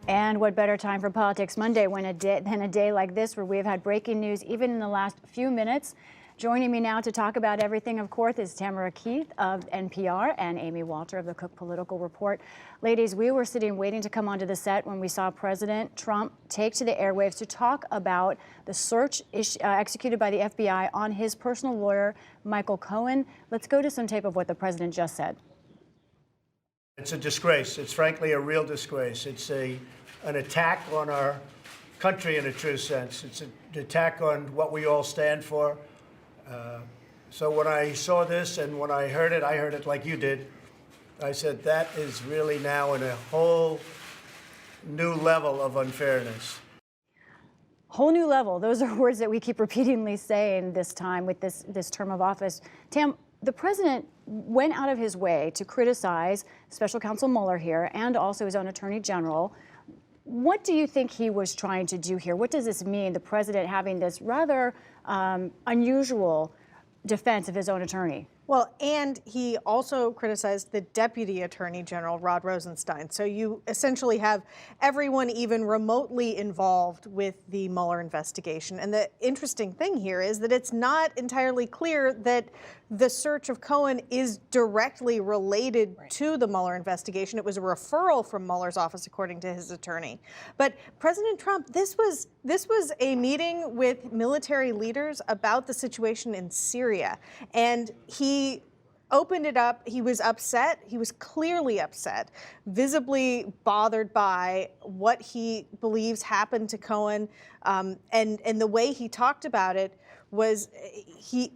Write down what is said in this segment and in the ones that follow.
And what better time for Politics Monday than a day like this, where we have had breaking news even in the last few minutes. Joining me now to talk about everything, of course, is Tamara Keith of NPR and Amy Walter of the Cook Political Report. Ladies, we were sitting waiting to come onto the set when we saw President Trump take to the airwaves to talk about the search executed by the FBI on his personal lawyer, Michael Cohen. Let's go to some tape of what the president just said. It's a disgrace. It's frankly a real disgrace. It's an attack on our country in a true sense. It's an attack on what we all stand for. So when I saw this and when I heard it like you did. I said, that is really now in a whole new level of unfairness. Whole new level. Those are words that we keep repeatedly saying this time with this term of office. Tam, the president went out of his way to criticize Special Counsel Mueller here and also his own attorney general. What do you think he was trying to do here? What does this mean, the president having this rather unusual defense of his own attorney? Well, and he also criticized the Deputy Attorney General, Rod Rosenstein. So you essentially have everyone even remotely involved with the Mueller investigation. And the interesting thing here is that it's not entirely clear that the search of Cohen is directly related to the Mueller investigation. It was a referral from Mueller's office, according to his attorney. But President Trump, this was a meeting with military leaders about the situation in Syria. And he opened it up. He was upset. He was clearly upset, visibly bothered by what he believes happened to Cohen. And the way he talked about it was he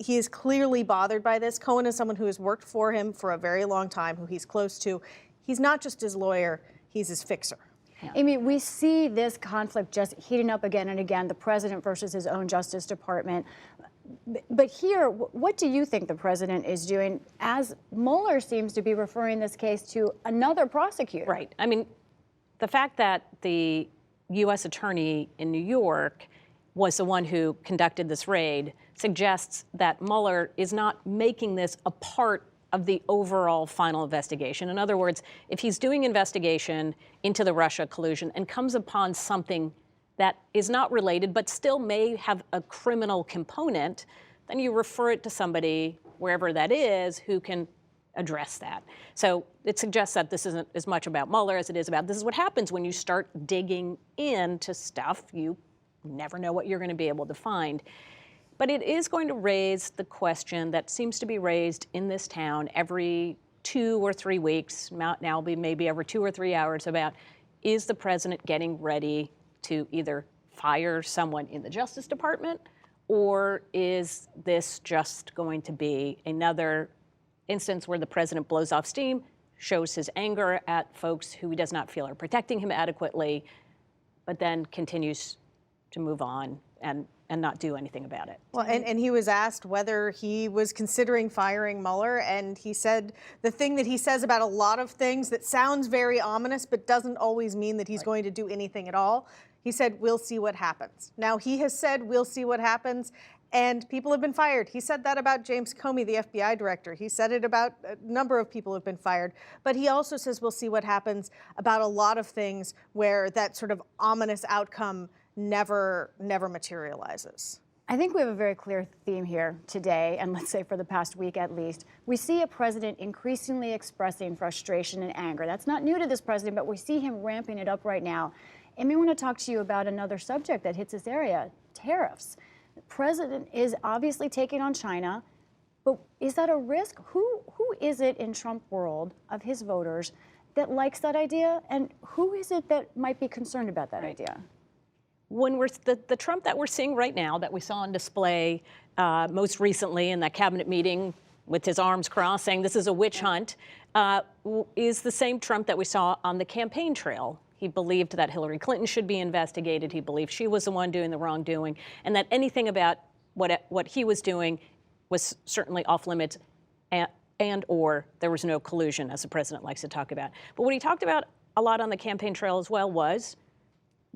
is clearly bothered by this. Cohen is someone who has worked for him for a very long time, who he's close to. He's not just his lawyer, he's his fixer. Yeah. Amy, we see this conflict just heating up again and again, the president versus his own Justice Department. But here, what do you think the president is doing, as Mueller seems to be referring this case to another prosecutor? Right. I mean, the fact that the U.S. attorney in New York was the one who conducted this raid suggests that Mueller is not making this a part of the overall final investigation. In other words, if he's doing investigation into the Russia collusion and comes upon something that is not related but still may have a criminal component, then you refer it to somebody, wherever that is, who can address that. So it suggests that this isn't as much about Mueller as it is about, this is what happens when you start digging into stuff. You never know what you're going to be able to find. But it is going to raise the question that seems to be raised in this town every 2 or 3 weeks, now will be maybe every 2 or 3 hours, about, is the president getting ready to either fire someone in the Justice Department, or is this just going to be another instance where the president blows off steam, shows his anger at folks who he does not feel are protecting him adequately, but then continues to move on and not do anything about it? Well, and he was asked whether he was considering firing Mueller, and he said the thing that he says about a lot of things that sounds very ominous but doesn't always mean that he's going to do anything at all. He said, we'll see what happens. Now, he has said, we'll see what happens, and people have been fired. He said that about James Comey, the FBI director. He said it about a number of people who have been fired. But he also says, we'll see what happens about a lot of things where that sort of ominous outcome never materializes. I think we have a very clear theme here today, and let's say for the past week at least. We see a president increasingly expressing frustration and anger. That's not new to this president, but we see him ramping it up right now. And we want to talk to you about another subject that hits this area, tariffs. The president is obviously taking on China, but is that a risk? Who is it in Trump world of his voters that likes that idea, and who is it that might be concerned about that idea? When we're the Trump that we're seeing right now, that we saw on display most recently in that cabinet meeting with his arms crossed saying this is a witch hunt, is the same Trump that we saw on the campaign trail. He believed that Hillary Clinton should be investigated. He believed she was the one doing the wrongdoing, and that anything about what he was doing was certainly off limits, and or there was no collusion, as the president likes to talk about. But what he talked about a lot on the campaign trail as well was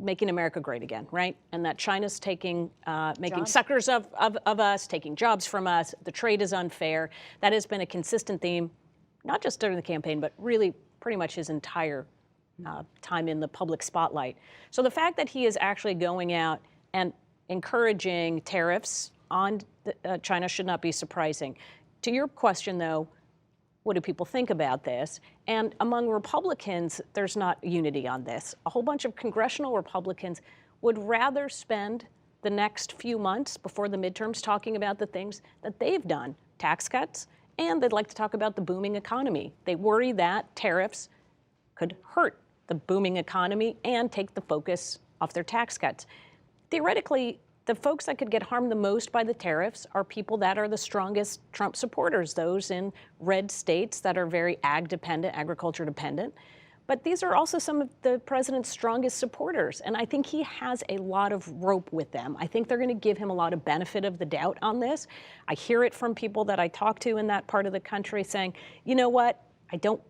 making America great again, right? And that China's taking, making suckers of us, taking jobs from us. The trade is unfair. That has been a consistent theme, not just during the campaign, but really pretty much his entire time in the public spotlight. So the fact that he is actually going out and encouraging tariffs on China should not be surprising. To your question, though, what do people think about this? And among Republicans, there's not unity on this. A whole bunch of congressional Republicans would rather spend the next few months before the midterms talking about the things that they've done, tax cuts, and they'd like to talk about the booming economy. They worry that tariffs could hurt the booming economy and take the focus off their tax cuts. Theoretically, the folks that could get harmed the most by the tariffs are people that are the strongest Trump supporters, those in red states that are very ag-dependent, agriculture dependent. But these are also some of the president's strongest supporters, and I think he has a lot of rope with them. I think they're going to give him a lot of benefit of the doubt on this. I hear it from people that I talk to in that part of the country saying, you know what,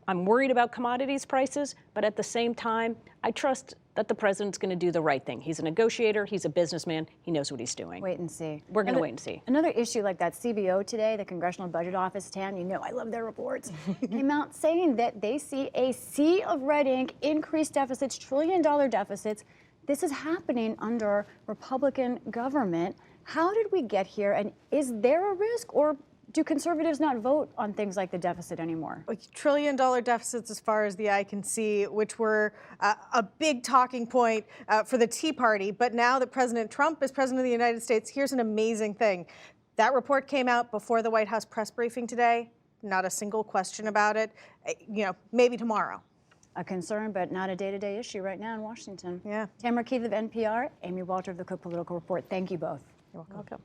I'm worried about commodities prices, but at the same time, I trust that the president's going to do the right thing. He's a negotiator, he's a businessman, he knows what he's doing. Wait and see. We're going to wait and see. Another issue like that, CBO today, the Congressional Budget Office, Tam, you know I love their reports, came out saying that they see a sea of red ink, increased deficits, trillion-dollar deficits. This is happening under Republican government. How did we get here, and is there a risk, or do conservatives not vote on things like the deficit anymore? Trillion-dollar deficits as far as the eye can see, which were a big talking point for the Tea Party. But now that President Trump is president of the United States, here's an amazing thing. That report came out before the White House press briefing today. Not a single question about it. Maybe tomorrow. A concern, but not a day-to-day issue right now in Washington. Yeah. Tamara Keith of NPR, Amy Walter of the Cook Political Report. Thank you both. You're welcome.